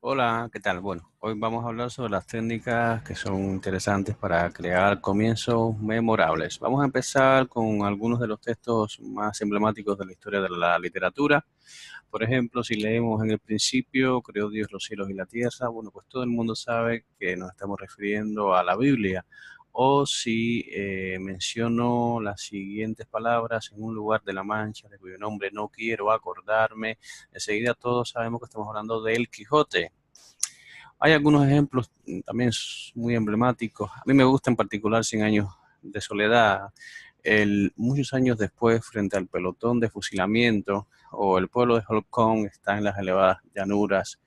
Hola, ¿qué tal? Bueno, hoy vamos a hablar sobre las técnicas que son interesantes para crear comienzos memorables. Vamos a empezar con algunos de los textos más emblemáticos de la historia de la literatura. Por ejemplo, si leemos en el principio, creó Dios los cielos y la tierra, bueno, pues todo el mundo sabe que nos estamos refiriendo a la Biblia. O si menciono las siguientes palabras en un lugar de la Mancha, de cuyo nombre no quiero acordarme, enseguida todos sabemos que estamos hablando del Quijote. Hay algunos ejemplos también muy emblemáticos. A mí me gusta en particular Cien años de soledad. Muchos años después, frente al pelotón de fusilamiento, o el pueblo de Hong Kong está en las elevadas llanuras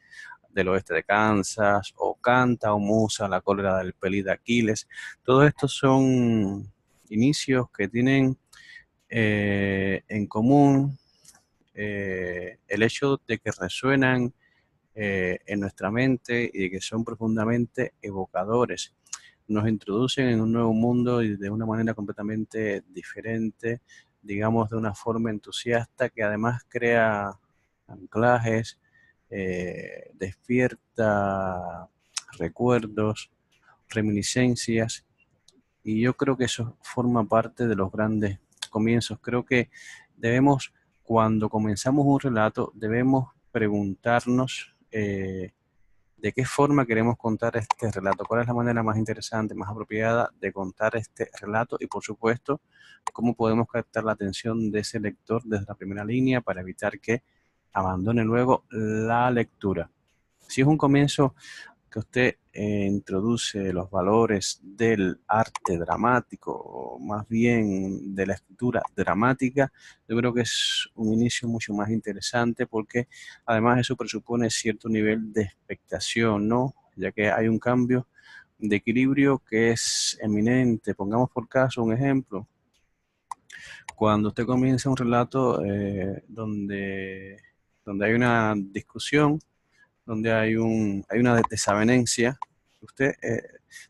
del oeste de Kansas, o canta o musa la cólera del pelid de Aquiles. Todos estos son inicios que tienen en común el hecho de que resuenan en nuestra mente y que son profundamente evocadores. Nos introducen en un nuevo mundo y de una manera completamente diferente, digamos de una forma entusiasta que además crea anclajes, despierta recuerdos, reminiscencias, y yo creo que eso forma parte de los grandes comienzos. Creo que debemos, cuando comenzamos un relato, debemos preguntarnos de qué forma queremos contar este relato, cuál es la manera más interesante, más apropiada de contar este relato y, por supuesto, cómo podemos captar la atención de ese lector desde la primera línea para evitar que abandone luego la lectura. Si es un comienzo que usted introduce los valores del arte dramático, o más bien de la escritura dramática, yo creo que es un inicio mucho más interesante porque además eso presupone cierto nivel de expectación, ¿no? Ya que hay un cambio de equilibrio que es eminente. Pongamos por caso un ejemplo. Cuando usted comienza un relato donde hay una discusión, donde hay una desavenencia, usted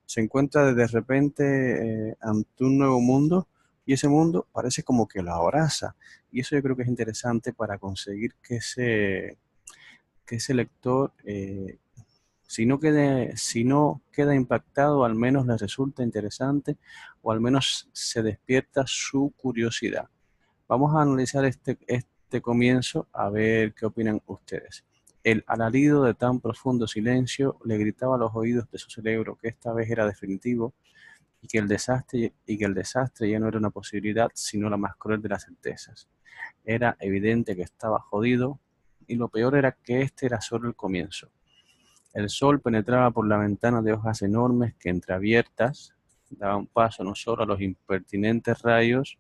se encuentra de repente ante un nuevo mundo y ese mundo parece como que lo abraza. Y eso yo creo que es interesante para conseguir que ese lector, si no queda impactado, al menos le resulta interesante o al menos se despierta su curiosidad. Vamos a analizar este comienzo a ver qué opinan ustedes. El alarido de tan profundo silencio le gritaba a los oídos de su cerebro que esta vez era definitivo y que el desastre ya no era una posibilidad, sino la más cruel de las certezas. Era evidente que estaba jodido y lo peor era que este era solo el comienzo. El sol penetraba por la ventana de hojas enormes que entreabiertas daban paso no solo a los impertinentes rayos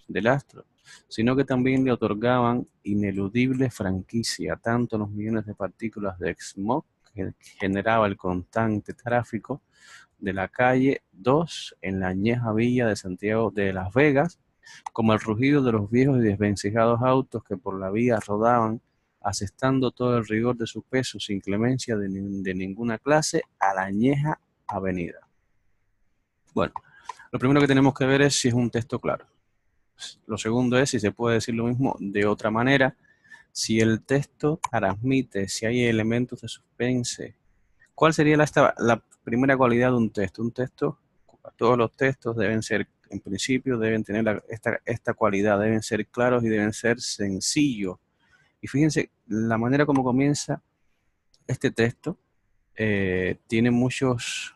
del astro, sino que también le otorgaban ineludible franquicia tanto a los millones de partículas de smog que generaba el constante tráfico de la calle 2 en la añeja villa de Santiago de Las Vegas, como el rugido de los viejos y desvencijados autos que por la vía rodaban, asestando todo el rigor de su peso sin clemencia de ninguna clase a la añeja avenida. Bueno, lo primero que tenemos que ver es si es un texto claro. Lo segundo es si se puede decir lo mismo de otra manera, si el texto transmite, si hay elementos de suspense. ¿Cuál sería la primera cualidad de un texto? Un texto, todos los textos deben ser, en principio, deben tener esta cualidad, deben ser claros y deben ser sencillos. Y fíjense, la manera como comienza este texto tiene muchas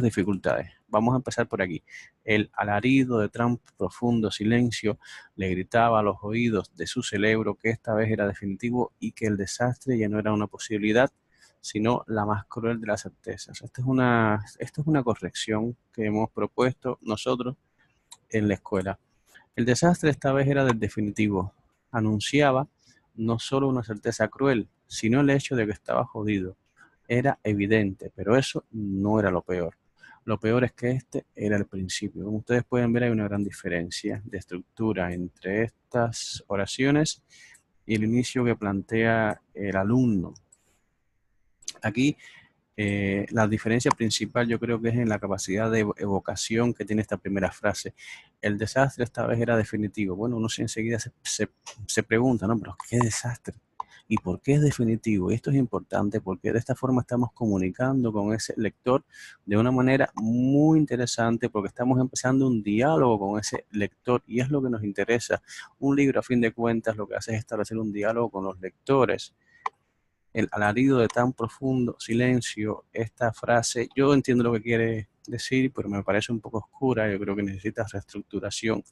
dificultades. Vamos a empezar por aquí. El alarido de tan profundo silencio le gritaba a los oídos de su cerebro que esta vez era definitivo y que el desastre ya no era una posibilidad, sino la más cruel de las certezas. Esto es una corrección que hemos propuesto nosotros en la escuela. El desastre esta vez era del definitivo. Anunciaba no solo una certeza cruel, sino el hecho de que estaba jodido. Era evidente, pero eso no era lo peor. Lo peor es que este era el principio. Como ustedes pueden ver, hay una gran diferencia de estructura entre estas oraciones y el inicio que plantea el alumno. Aquí la diferencia principal yo creo que es en la capacidad de evocación que tiene esta primera frase. El desastre esta vez era definitivo. Bueno, uno enseguida se pregunta, ¿no? Pero ¿qué desastre? ¿Y por qué es definitivo? Esto es importante porque de esta forma estamos comunicando con ese lector de una manera muy interesante porque estamos empezando un diálogo con ese lector y es lo que nos interesa. Un libro, a fin de cuentas, lo que hace es establecer un diálogo con los lectores. El alarido de tan profundo silencio, esta frase, yo entiendo lo que quiere decir, pero me parece un poco oscura, yo creo que necesita reestructuración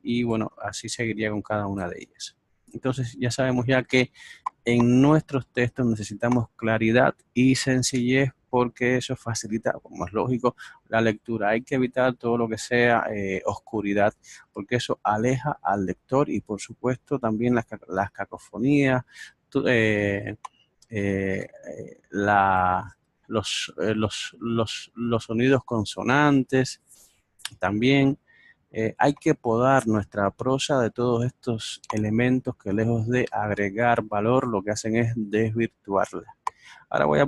y bueno, así seguiría con cada una de ellas. Entonces ya sabemos ya que en nuestros textos necesitamos claridad y sencillez porque eso facilita, como es lógico, la lectura. Hay que evitar todo lo que sea oscuridad porque eso aleja al lector y por supuesto también las cacofonías, tu- eh, eh, la, los sonidos consonantes también. Hay que podar nuestra prosa de todos estos elementos que lejos de agregar valor, lo que hacen es desvirtuarla. Ahora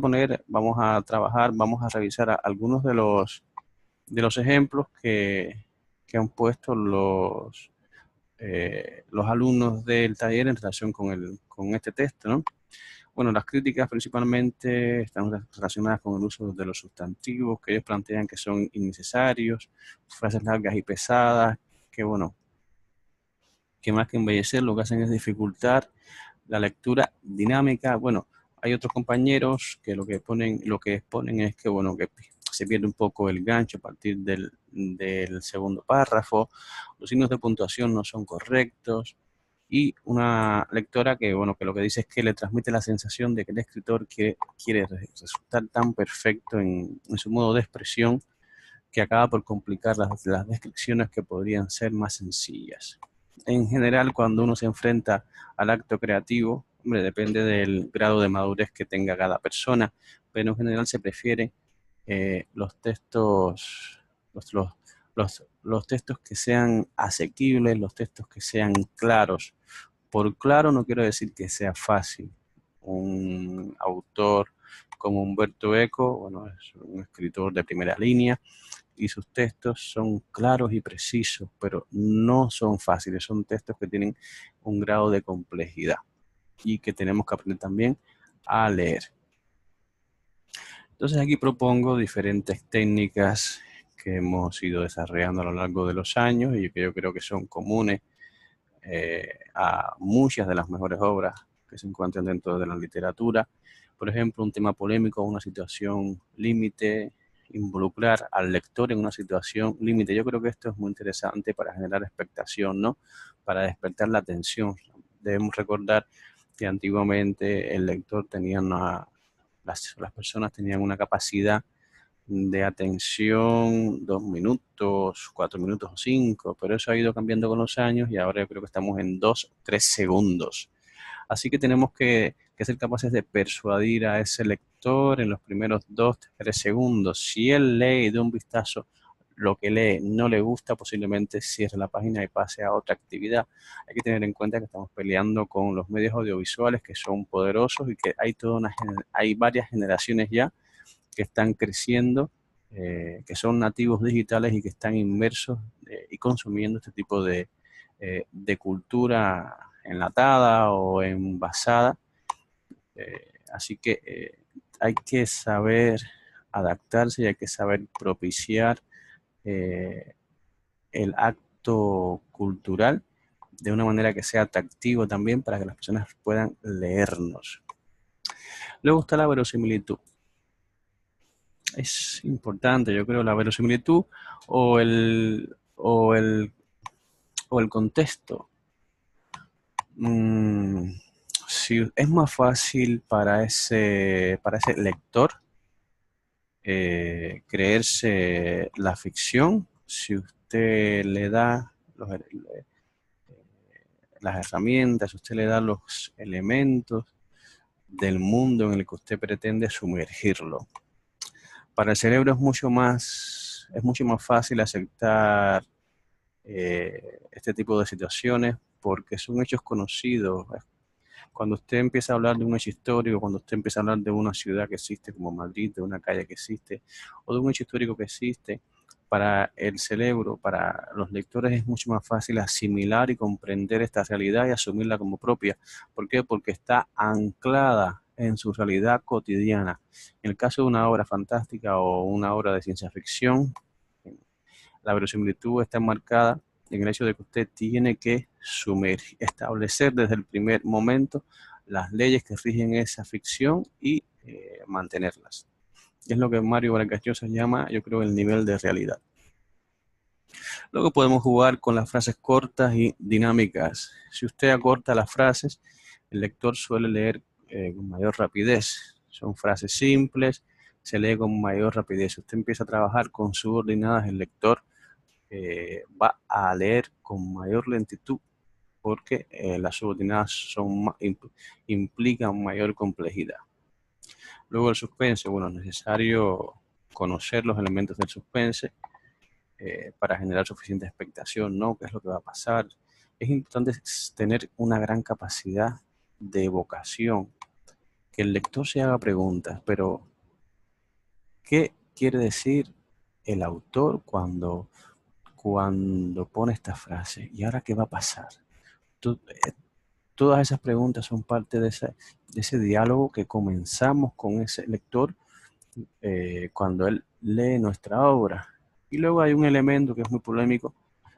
vamos a trabajar, vamos a revisar algunos de los ejemplos que han puesto los alumnos del taller en relación con este texto, ¿no? Bueno, las críticas principalmente están relacionadas con el uso de los sustantivos que ellos plantean que son innecesarios, frases largas y pesadas, que bueno, que más que embellecer lo que hacen es dificultar la lectura dinámica. Bueno, hay otros compañeros que lo que exponen es que bueno, que se pierde un poco el gancho a partir del segundo párrafo, los signos de puntuación no son correctos, y una lectora que, bueno, que lo que dice es que le transmite la sensación de que el escritor quiere resultar tan perfecto en su modo de expresión que acaba por complicar las descripciones que podrían ser más sencillas. En general, cuando uno se enfrenta al acto creativo, hombre, depende del grado de madurez que tenga cada persona, pero en general se prefiere los textos, los textos que sean asequibles, los textos que sean claros. Por claro no quiero decir que sea fácil. Un autor como Humberto Eco, bueno, es un escritor de primera línea y sus textos son claros y precisos, pero no son fáciles, son textos que tienen un grado de complejidad y que tenemos que aprender también a leer. Entonces aquí propongo diferentes técnicas que hemos ido desarrollando a lo largo de los años y que yo creo que son comunes a muchas de las mejores obras que se encuentran dentro de la literatura. Por ejemplo, un tema polémico, una situación límite, involucrar al lector en una situación límite. Yo creo que esto es muy interesante para generar expectación, ¿no? Para despertar la atención. Debemos recordar que antiguamente el lector tenía las personas tenían una capacidad de atención 2 minutos, 4 minutos o 5, pero eso ha ido cambiando con los años y ahora yo creo que estamos en 2 o 3 segundos. Así que tenemos que ser capaces de persuadir a ese lector en los primeros 2 o 3 segundos. Si él lee de un vistazo lo que lee no le gusta, posiblemente cierre la página y pase a otra actividad. Hay que tener en cuenta que estamos peleando con los medios audiovisuales que son poderosos y que hay varias generaciones ya que están creciendo, que son nativos digitales y que están inmersos y consumiendo este tipo de cultura enlatada o envasada. Así que hay que saber adaptarse y hay que saber propiciar eh, el acto cultural de una manera que sea atractivo también para que las personas puedan leernos. Luego está la verosimilitud. Es importante, yo creo, la verosimilitud o el, o el, o el contexto. Mm, si es más fácil para ese lector creerse la ficción si usted le da las herramientas, si usted le da los elementos del mundo en el que usted pretende sumergirlo. Para el cerebro es mucho más fácil aceptar este tipo de situaciones porque son hechos conocidos. Cuando usted empieza a hablar de un hecho histórico, cuando usted empieza a hablar de una ciudad que existe como Madrid, de una calle que existe, o de un hecho histórico que existe, para el cerebro, para los lectores es mucho más fácil asimilar y comprender esta realidad y asumirla como propia. ¿Por qué? Porque está anclada en su realidad cotidiana. En el caso de una obra fantástica o una obra de ciencia ficción, la verosimilitud está enmarcada en el hecho de que usted tiene que establecer desde el primer momento las leyes que rigen esa ficción y mantenerlas. Es lo que Mario Vargas Llosa llama, yo creo, el nivel de realidad. Luego podemos jugar con las frases cortas y dinámicas. Si usted acorta las frases, el lector suele leer con mayor rapidez. Son frases simples, se lee con mayor rapidez. Si usted empieza a trabajar con subordinadas, el lector va a leer con mayor lentitud porque las subordinadas implican mayor complejidad. Luego el suspense, bueno, es necesario conocer los elementos del suspense para generar suficiente expectación, ¿no? ¿Qué es lo que va a pasar? Es importante tener una gran capacidad de evocación, que el lector se haga preguntas, pero ¿qué quiere decir el autor cuando pone esta frase? ¿Y ahora qué va a pasar? Todas esas preguntas son parte de ese diálogo que comenzamos con ese lector cuando él lee nuestra obra. Y luego hay un elemento que es muy polémico.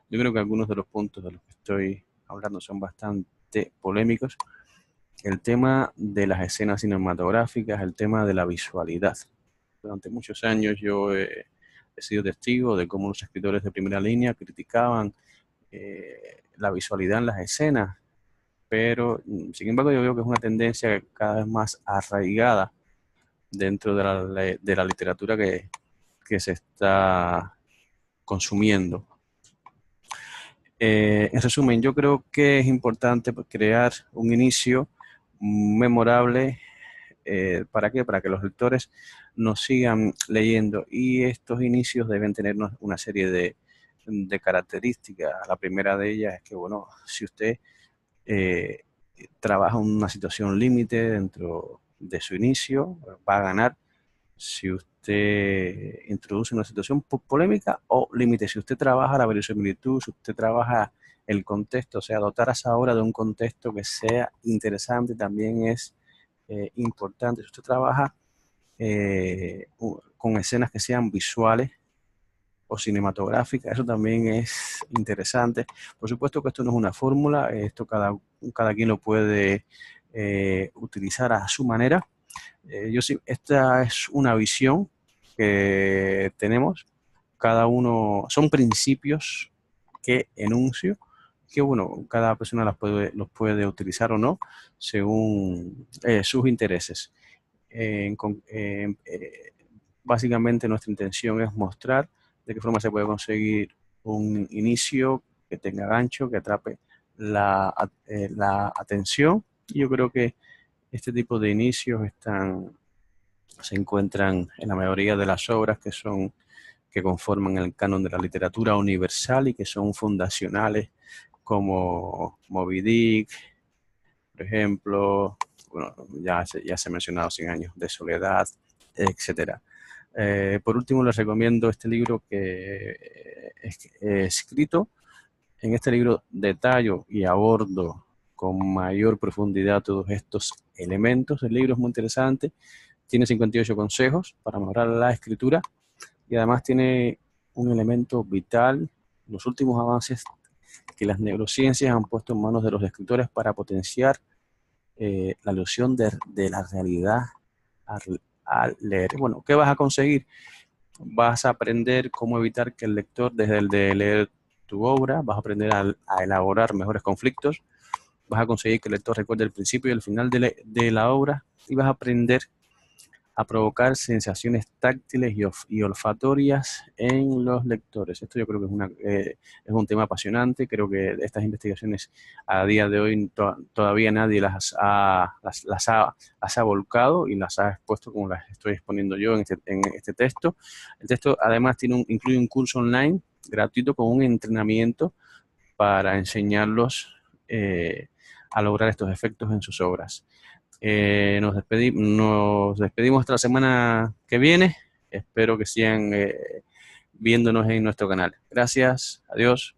Yo creo que algunos de los puntos de los que estoy hablando son bastante polémicos. El tema de las escenas cinematográficas, el tema de la visualidad. Durante muchos años yo he sido testigo de cómo los escritores de primera línea criticaban la visualidad en las escenas, pero sin embargo yo veo que es una tendencia cada vez más arraigada dentro de la literatura que se está consumiendo. En resumen, yo creo que es importante crear un inicio memorable. ¿Para qué? Para que los lectores nos sigan leyendo, y estos inicios deben tener una serie de características. La primera de ellas es que, bueno, si usted trabaja una situación límite dentro de su inicio, va a ganar. Si usted introduce una situación polémica o límite, si usted trabaja la verosimilitud, si usted trabaja el contexto, o sea, dotar a esa obra de un contexto que sea interesante, también es importante. Si usted trabaja con escenas que sean visuales o cinematográficas, eso también es interesante. Por supuesto que esto no es una fórmula, esto cada quien lo puede utilizar a su manera. Esta es una visión que tenemos, cada uno, son principios que enuncio, que bueno, cada persona los puede utilizar o no, según sus intereses. Básicamente nuestra intención es mostrar de qué forma se puede conseguir un inicio que tenga gancho, que atrape la atención. Y yo creo que este tipo de inicios se encuentran en la mayoría de las obras que conforman el canon de la literatura universal y que son fundacionales, como Moby Dick, por ejemplo. Bueno, ya se ha mencionado 100 años de soledad, etcétera. Por último, les recomiendo este libro que he escrito. En este libro detallo y abordo con mayor profundidad todos estos elementos. El libro es muy interesante, tiene 58 consejos para mejorar la escritura y además tiene un elemento vital, los últimos avances que las neurociencias han puesto en manos de los escritores para potenciar la ilusión de la realidad al leer. Bueno, ¿qué vas a conseguir? Vas a aprender cómo evitar que el lector deje de leer tu obra, vas a aprender a elaborar mejores conflictos, vas a conseguir que el lector recuerde el principio y el final de la obra, y vas a aprender a provocar sensaciones táctiles y olfatorias en los lectores. Esto yo creo que es un tema apasionante. Creo que estas investigaciones a día de hoy todavía nadie las ha volcado y las ha expuesto como las estoy exponiendo yo en este texto. El texto además incluye un curso online gratuito con un entrenamiento para enseñarlos a lograr estos efectos en sus obras. Nos despedimos hasta la semana que viene. Espero que sigan viéndonos en nuestro canal. Gracias, adiós.